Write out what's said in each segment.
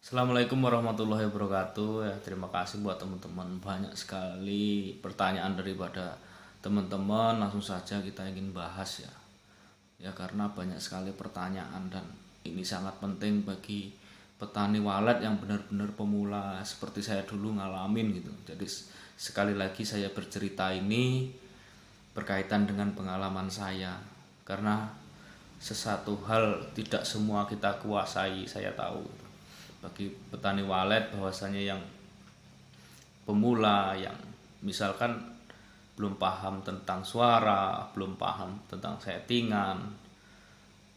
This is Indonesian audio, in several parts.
Assalamualaikum warahmatullahi wabarakatuh. Ya, terima kasih buat teman-teman. Banyak sekali pertanyaan daripada teman-teman. Langsung saja kita ingin bahas ya. Ya karena banyak sekali pertanyaan dan ini sangat penting bagi petani walet yang benar-benar pemula seperti saya dulu ngalamin gitu. Jadi sekali lagi saya bercerita ini berkaitan dengan pengalaman saya karena sesuatu hal tidak semua kita kuasai, saya tahu. Bagi petani walet bahwasanya yang pemula yang misalkan belum paham tentang suara, belum paham tentang settingan,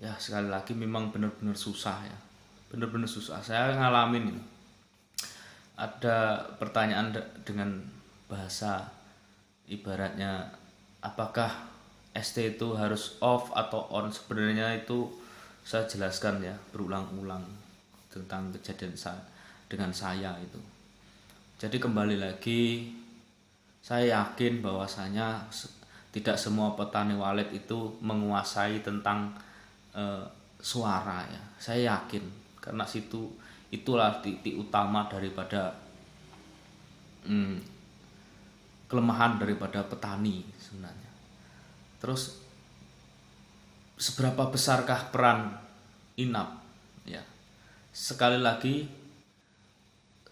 ya sekali lagi memang benar-benar susah ya, benar-benar susah. Saya ngalamin ini. Ada pertanyaan dengan bahasa ibaratnya apakah ST itu harus off atau on. Sebenarnya itu saya jelaskan ya berulang-ulang tentang kejadian saya dengan saya itu. Jadi kembali lagi, saya yakin bahwasanya tidak semua petani walet itu menguasai tentang suara ya. Saya yakin karena itulah titik utama daripada kelemahan daripada petani sebenarnya. Terus seberapa besarkah peran inap ya? Sekali lagi,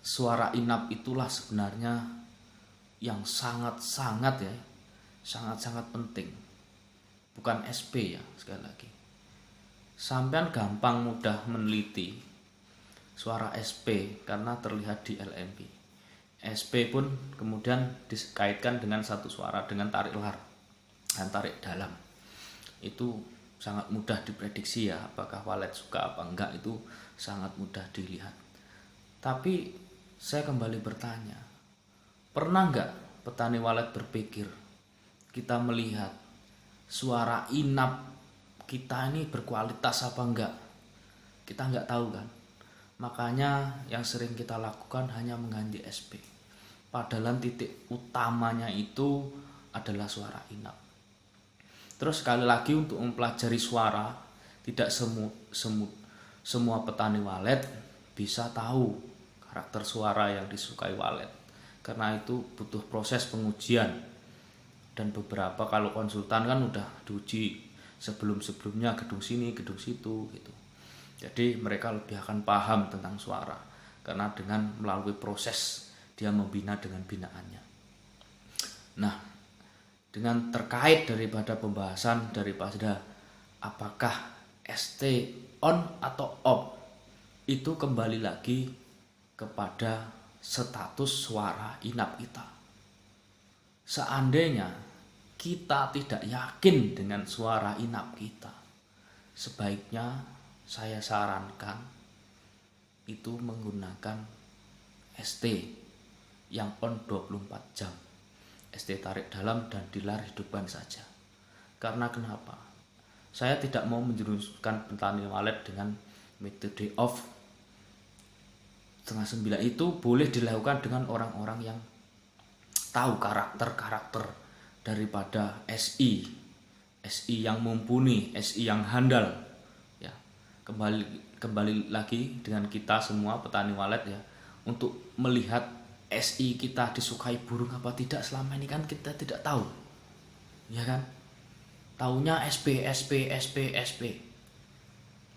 suara inap itulah sebenarnya yang sangat-sangat ya, sangat-sangat penting. Bukan SP ya, sekali lagi. Sampean gampang mudah meneliti suara SP karena terlihat di LMP. SP pun kemudian dikaitkan dengan satu suara dengan tarik luar dan tarik dalam. Itu sangat mudah diprediksi ya, apakah walet suka apa enggak itu sangat mudah dilihat. Tapi saya kembali bertanya, pernah enggak petani walet berpikir kita melihat suara inap kita ini berkualitas apa enggak? Kita enggak tahu kan. Makanya yang sering kita lakukan hanya mengganti SP. Padahal titik utamanya itu adalah suara inap. Terus sekali lagi untuk mempelajari suara, tidak semua petani walet bisa tahu karakter suara yang disukai walet. Karena itu butuh proses pengujian. Dan beberapa kalau konsultan kan udah diuji sebelum-sebelumnya gedung sini, gedung situ gitu. Jadi mereka lebih akan paham tentang suara karena dengan melalui proses dia membina dengan binaannya. Nah, dengan terkait daripada pembahasan daripada apakah ST on atau off, itu kembali lagi kepada status suara inap kita. Seandainya kita tidak yakin dengan suara inap kita, sebaiknya saya sarankan itu menggunakan ST yang on 24 jam. ST tarik dalam dan dilar hidupkan saja. Karena kenapa? Saya tidak mau menjerumuskan petani walet dengan metode off. Setengah 9 itu boleh dilakukan dengan orang-orang yang tahu karakter-karakter daripada SI yang mumpuni, SI yang handal ya. Kembali lagi dengan kita semua petani walet ya, untuk melihat SI kita disukai burung apa tidak. Selama ini kan kita tidak tahu ya kan, taunya SP.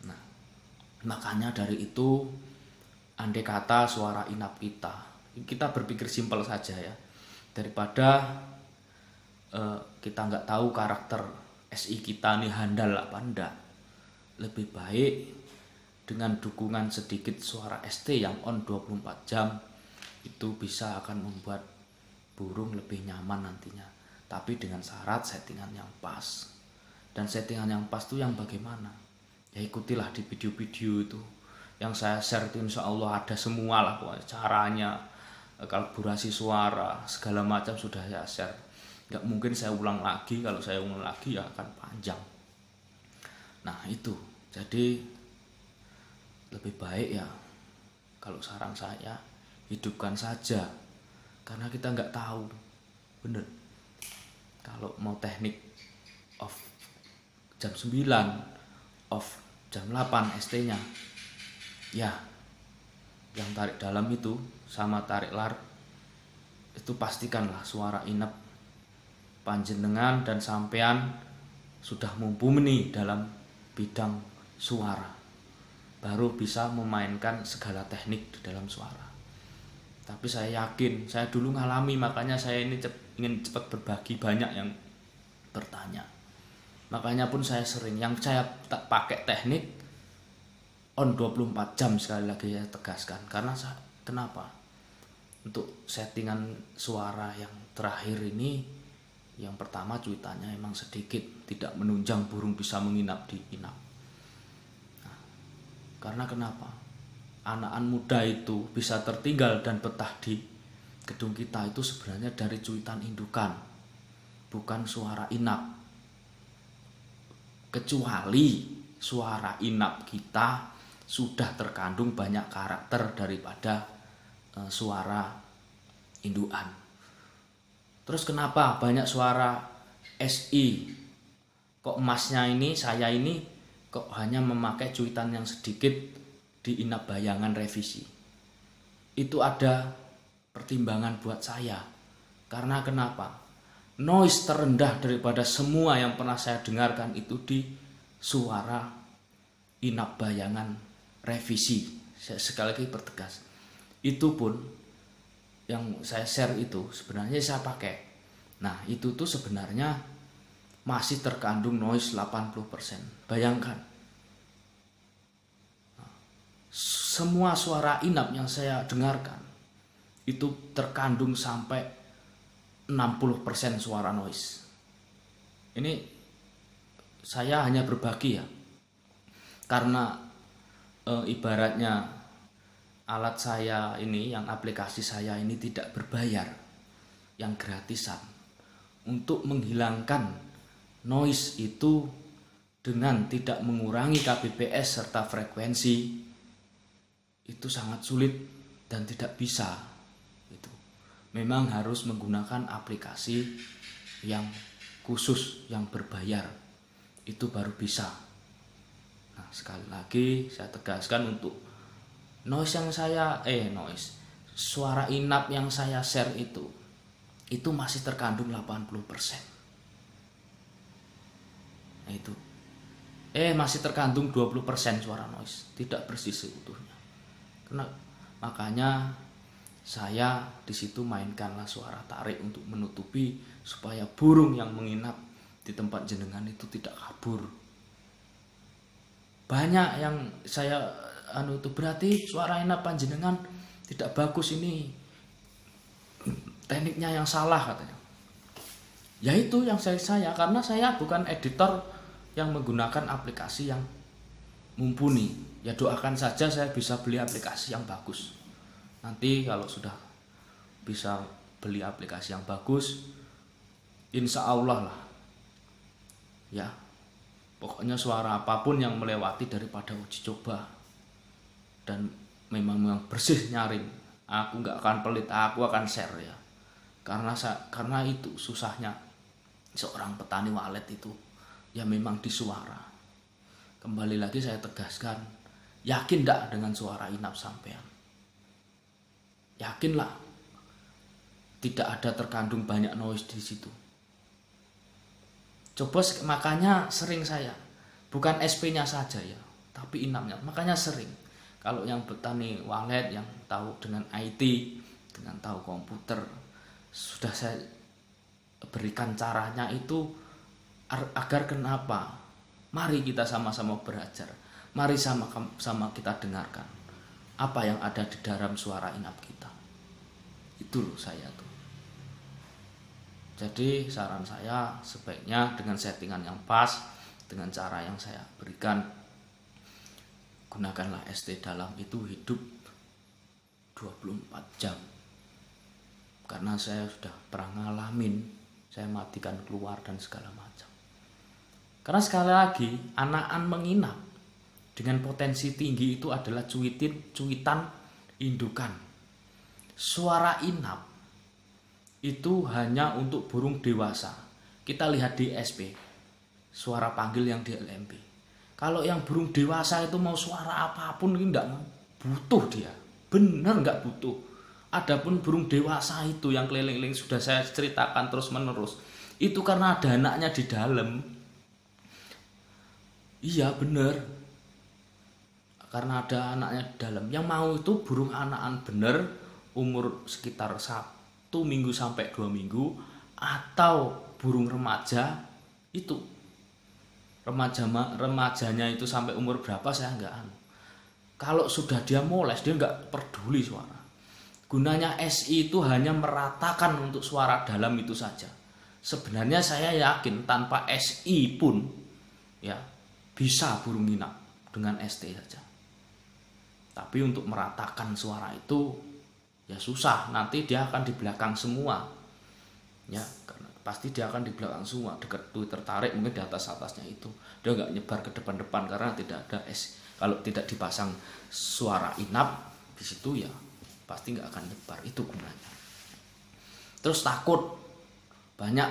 Nah, makanya dari itu, andai kata suara inap kita berpikir simpel saja ya, daripada kita nggak tahu karakter SI kita nih handal apa enggak, lebih baik dengan dukungan sedikit suara ST yang on 24 jam itu bisa akan membuat burung lebih nyaman nantinya. Tapi dengan syarat settingan yang pas. Dan settingan yang pas itu yang bagaimana? Ya ikutilah di video-video itu yang saya share itu, insya Allah ada semua lah pokoknya caranya, kalibrasi suara segala macam sudah saya share. Gak mungkin saya ulang lagi, kalau saya ulang lagi ya akan panjang. Nah itu, jadi lebih baik ya kalau saran saya hidupkan saja, karena kita nggak tahu bener kalau mau teknik off jam 9, off jam 8 ST nya ya yang tarik dalam itu sama tarik lar, itu pastikanlah suara inap panjenengan dan sampean sudah mumpuni dalam bidang suara, baru bisa memainkan segala teknik di dalam suara. Tapi saya yakin, saya dulu ngalami, makanya saya ini ingin cepat berbagi. Banyak yang bertanya, makanya pun saya sering, yang saya pakai teknik on 24 jam, sekali lagi saya tegaskan. Karena kenapa? Untuk settingan suara yang terakhir ini, yang pertama cuitannya emang sedikit, tidak menunjang burung bisa menginap di inap. Nah, karena kenapa? Anak-anak muda itu bisa tertinggal dan betah di gedung kita itu sebenarnya dari cuitan indukan, bukan suara inap. Kecuali suara inap kita sudah terkandung banyak karakter daripada suara indukan. Terus kenapa banyak suara SI? Kok masnya ini, saya ini kok hanya memakai cuitan yang sedikit di inap bayangan revisi? Itu ada pertimbangan buat saya. Karena kenapa? Noise terendah daripada semua yang pernah saya dengarkan itu di suara inap bayangan revisi. Saya sekali lagi pertegas. Itu pun yang saya share itu sebenarnya saya pakai. Nah, itu tuh sebenarnya masih terkandung noise 80%. Bayangkan. Semua suara inap yang saya dengarkan itu terkandung sampai 60% suara noise. Ini saya hanya berbagi ya. Karena ibaratnya alat saya ini, yang aplikasi saya ini tidak berbayar, yang gratisan. Untuk menghilangkan noise itu dengan tidak mengurangi kbps serta frekuensi itu sangat sulit dan tidak bisa. Itu memang harus menggunakan aplikasi yang khusus, yang berbayar, itu baru bisa. Nah, sekali lagi saya tegaskan, untuk noise yang saya suara inap yang saya share itu masih terkandung 80%. Nah, itu masih terkandung 20% suara noise, tidak bersih seutuhnya. Makanya saya di situ mainkanlah suara tarik untuk menutupi supaya burung yang menginap di tempat jenengan itu tidak kabur. Banyak yang saya itu berarti suara inap panjenengan tidak bagus, ini tekniknya yang salah katanya. Ya itu yang saya karena saya bukan editor yang menggunakan aplikasi yang mumpuni. Ya doakan saja saya bisa beli aplikasi yang bagus. Nanti kalau sudah bisa beli aplikasi yang bagus, insya Allah lah ya, pokoknya suara apapun yang melewati daripada uji coba dan memang bersih nyaring, aku nggak akan pelit, aku akan share ya. Karena itu susahnya seorang petani walet itu ya, memang di suara. Kembali lagi saya tegaskan, yakin enggak dengan suara inap sampean? Yakinlah, tidak ada terkandung banyak noise di situ. Coba, makanya sering saya, bukan SP-nya saja ya, tapi inapnya. Makanya sering, kalau yang petani walet yang tahu dengan IT, dengan tahu komputer, sudah saya berikan caranya itu agar kenapa? Mari kita sama-sama belajar. Mari sama-sama kita dengarkan apa yang ada di dalam suara inap kita. Itu loh saya tuh. Jadi saran saya sebaiknya dengan settingan yang pas, dengan cara yang saya berikan, gunakanlah ST dalam itu hidup 24 jam. Karena saya sudah pernah ngalamin, saya matikan keluar dan segala macam. Karena sekali lagi, anakan menginap dengan potensi tinggi itu adalah cuitan indukan. Suara inap itu hanya untuk burung dewasa. Kita lihat di SP, suara panggil yang di LMP. Kalau yang burung dewasa itu mau suara apapun ini enggak butuh dia, benar nggak butuh. Adapun burung dewasa itu yang keliling-keliling sudah saya ceritakan terus menerus, itu karena ada anaknya di dalam. Iya benar, karena ada anaknya di dalam. Yang mau itu burung anakan bener, umur sekitar 1 minggu sampai 2 minggu, atau burung remaja itu. Remajanya itu sampai umur berapa saya nggak anu. Kalau sudah dia moles, dia nggak peduli suara. Gunanya SI itu hanya meratakan untuk suara dalam itu saja. Sebenarnya saya yakin tanpa SI pun ya bisa burung nginap dengan ST saja. Tapi untuk meratakan suara itu ya susah. Nanti dia akan di belakang semua. Ya, karena pasti dia akan di belakang semua. Dekat tertarik mungkin di atasnya itu. Dia nggak nyebar ke depan-depan karena tidak ada kalau tidak dipasang suara inap di situ ya pasti nggak akan nyebar, itu gunanya. Terus takut banyak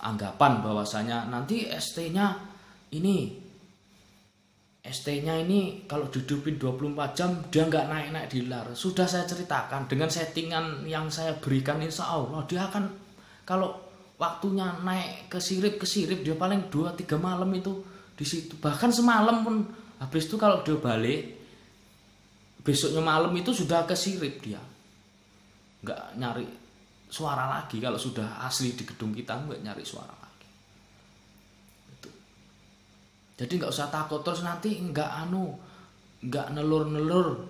anggapan bahwasanya nanti ST-nya ini kalau dihidupin 24 jam dia nggak naik-naik di lar. Sudah saya ceritakan dengan settingan yang saya berikan, insya Allah dia akan, kalau waktunya naik ke sirip dia paling 2-3 malam itu di situ. Bahkan semalam pun, habis itu kalau dia balik besoknya malam itu sudah ke sirip, dia nggak nyari suara lagi. Kalau sudah asli di gedung kita nggak nyari suara lagi itu. Jadi nggak usah takut terus nanti nggak nelur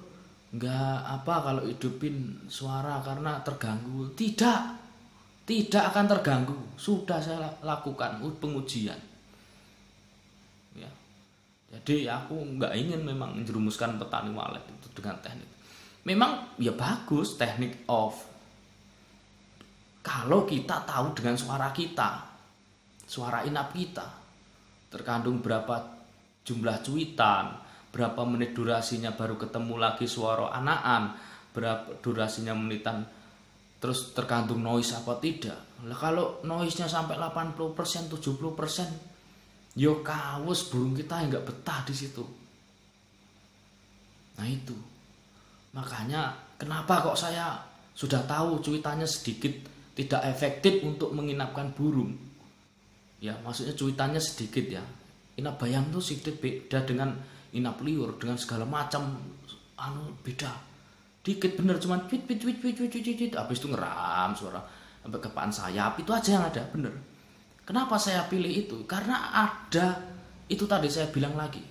nggak apa kalau hidupin suara karena terganggu. Tidak akan terganggu. Sudah saya lakukan pengujian ya. Jadi aku nggak ingin memang menjerumuskan petani walet itu dengan teknik. Memang ya bagus teknik off. Kalau kita tahu dengan suara kita, suara inap kita, terkandung berapa jumlah cuitan, berapa menit durasinya baru ketemu lagi suara anakan, berapa durasinya menitan, terus terkandung noise apa tidak. Lah kalau noise-nya sampai 80%, 70%, yo kawus burung kita yang nggak betah di situ. Nah itu makanya kenapa kok saya sudah tahu cuitannya sedikit tidak efektif untuk menginapkan burung. Ya maksudnya cuitannya sedikit ya. Inap bayam itu sedikit beda dengan inap liur, dengan segala macam beda. Dikit bener cuman tweet habis itu ngeram suara sampai kepaan sayap, itu aja yang ada bener. Kenapa saya pilih itu? Karena ada, itu tadi saya bilang lagi,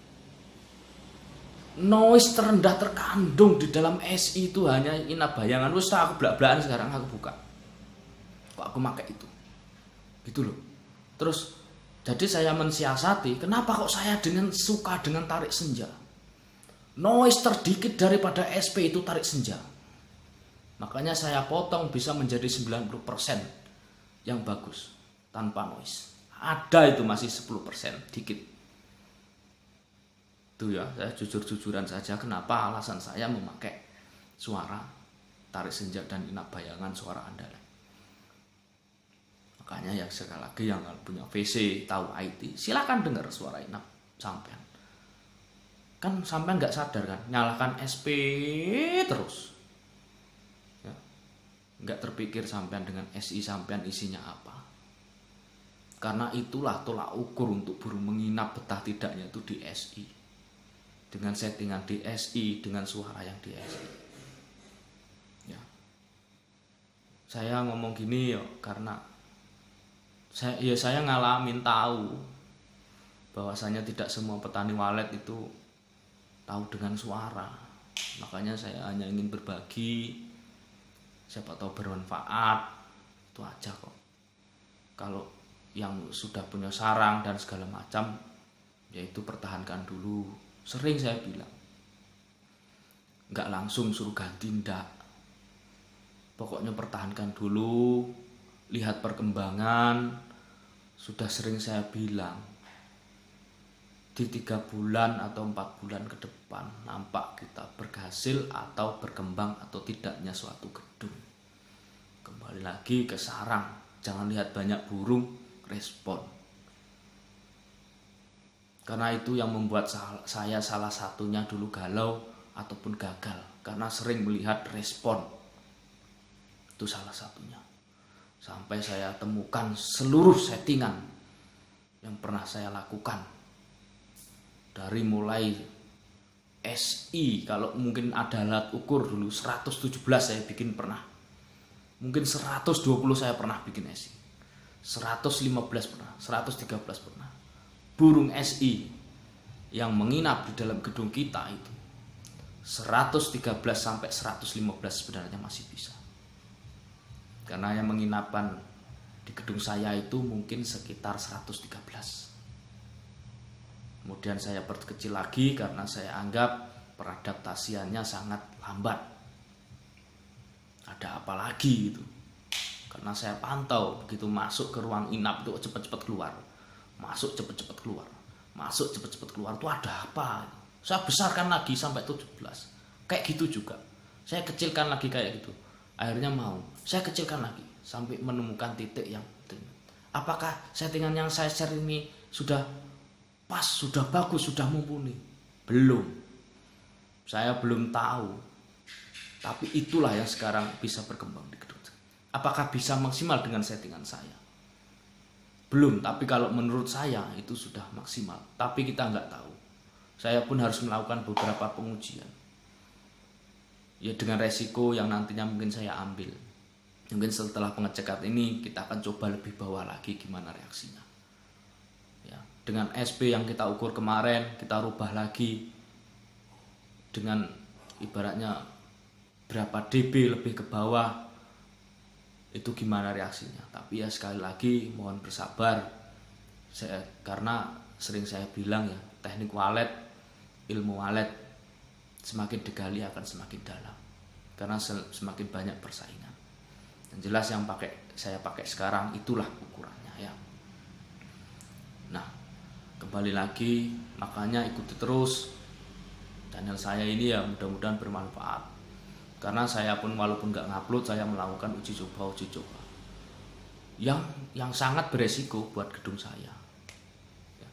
noise terendah terkandung di dalam SI itu hanya inap bayangan. Terus aku belak-belakan sekarang aku buka, kok aku pakai itu gitu loh. Terus jadi saya mensiasati, kenapa kok saya suka dengan tarik senja. Noise terdikit daripada SP itu tarik senja. Makanya saya potong bisa menjadi 90% yang bagus tanpa noise. Ada itu masih 10% dikit. Itu ya, saya jujur-jujuran saja kenapa alasan saya memakai suara tarik senja dan inap bayangan suara andalan. Makanya ya sekali lagi yang punya VC tahu IT, silakan dengar suara inap sampean. Kan sampean nggak sadar kan, nyalakan SP terus. Ya, nggak terpikir sampean dengan SI sampean isinya apa. Karena itulah tolak ukur untuk burung menginap betah tidaknya itu di SI. Dengan settingan di SI, dengan suara yang di SI. Ya. Saya ngomong gini ya karena saya ngalamin tahu bahwasanya tidak semua petani walet itu tahu dengan suara. Makanya saya hanya ingin berbagi, siapa tahu bermanfaat, itu aja kok. Kalau yang sudah punya sarang dan segala macam, yaitu pertahankan dulu. Sering saya bilang, nggak langsung suruh ganti, ndak. Pokoknya pertahankan dulu, lihat perkembangan. Sudah sering saya bilang, di 3 bulan atau 4 bulan ke depan nampak kita berhasil atau berkembang atau tidaknya suatu gedung. Kembali lagi ke sarang, jangan lihat banyak burung, respon. Karena itu yang membuat saya salah satunya dulu galau, ataupun gagal karena sering melihat respon. Itu salah satunya. Sampai saya temukan seluruh settingan yang pernah saya lakukan. Dari mulai SI, kalau mungkin ada alat ukur dulu 117 saya bikin pernah. Mungkin 120 saya pernah bikin SI. 115 pernah, 113 pernah. Burung SI yang menginap di dalam gedung kita itu 113 sampai 115 sebenarnya masih bisa. Karena yang menginapkan di gedung saya itu mungkin sekitar 113. Kemudian saya perkecil lagi karena saya anggap peradaptasiannya sangat lambat. Ada apa lagi gitu. Karena saya pantau begitu masuk ke ruang inap itu cepat-cepat keluar. Masuk cepat-cepat keluar. Masuk cepat-cepat keluar itu ada apa? Saya besarkan lagi sampai 17. Kayak gitu juga. Saya kecilkan lagi kayak gitu. Akhirnya mau. Saya kecilkan lagi sampai menemukan titik yang apakah settingan yang saya share ini sudah pas, sudah bagus, sudah mumpuni? Belum. Saya belum tahu. Tapi itulah yang sekarang bisa berkembang di gedung. Apakah bisa maksimal dengan settingan saya? Belum, tapi kalau menurut saya itu sudah maksimal. Tapi kita nggak tahu. Saya pun harus melakukan beberapa pengujian. Ya dengan resiko yang nantinya mungkin saya ambil. Mungkin setelah pengecekan ini kita akan coba lebih bawah lagi gimana reaksinya. Ya, dengan SP yang kita ukur kemarin kita rubah lagi dengan ibaratnya berapa dB lebih ke bawah, itu gimana reaksinya. Tapi ya sekali lagi mohon bersabar. Karena sering saya bilang ya, teknik walet, ilmu walet semakin digali akan semakin dalam. Karena semakin banyak persaingan. Yang jelas yang saya pakai sekarang itulah ukurannya ya. Nah, kembali lagi, makanya ikuti terus channel saya ini ya, mudah-mudahan bermanfaat. Karena saya pun walaupun nggak ngupload, saya melakukan uji coba yang sangat beresiko buat gedung saya ya.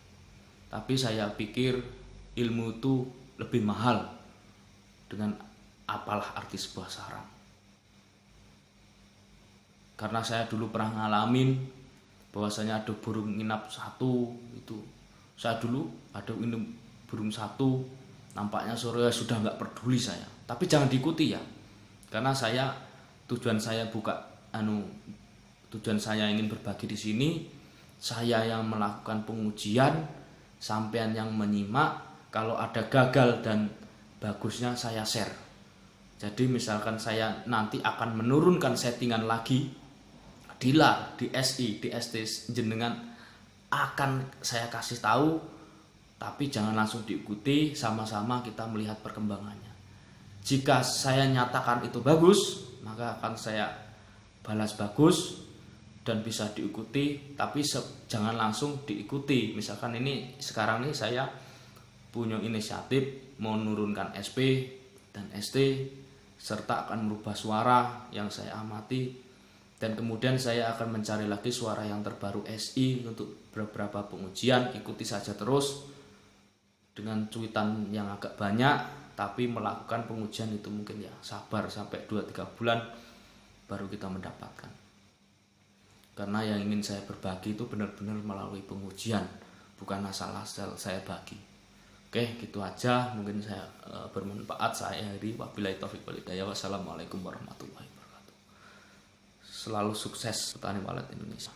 Tapi saya pikir ilmu itu lebih mahal dengan apalah arti sebuah sarang. Karena saya dulu pernah ngalamin bahwasanya ada burung nginap satu itu. Saya dulu ada burung satu, nampaknya sore sudah nggak peduli saya. Tapi jangan diikuti ya. Karena tujuan saya tujuan saya ingin berbagi di sini. Saya yang melakukan pengujian, sampean yang menyimak. Kalau ada gagal dan bagusnya saya share. Jadi misalkan saya nanti akan menurunkan settingan lagi di LAR, di SI, di ST jenengan akan saya kasih tahu, tapi jangan langsung diikuti, sama-sama kita melihat perkembangannya. Jika saya nyatakan itu bagus, maka akan saya balas bagus dan bisa diikuti, tapi jangan langsung diikuti. Misalkan ini sekarang ini saya punya inisiatif mau menurunkan SP dan ST serta akan merubah suara yang saya amati. Dan kemudian saya akan mencari lagi suara yang terbaru SI untuk beberapa pengujian. Ikuti saja terus dengan cuitan yang agak banyak, tapi melakukan pengujian itu mungkin ya sabar sampai 2-3 bulan baru kita mendapatkan. Karena yang ingin saya berbagi itu benar-benar melalui pengujian, bukan asal-asal saya bagi. Oke, gitu aja. Mungkin saya bermanfaat saya hari. Wabillahi taufiq wal hidayah. Wassalamualaikum warahmatullahi wabarakatuh. Selalu sukses petani walet Indonesia.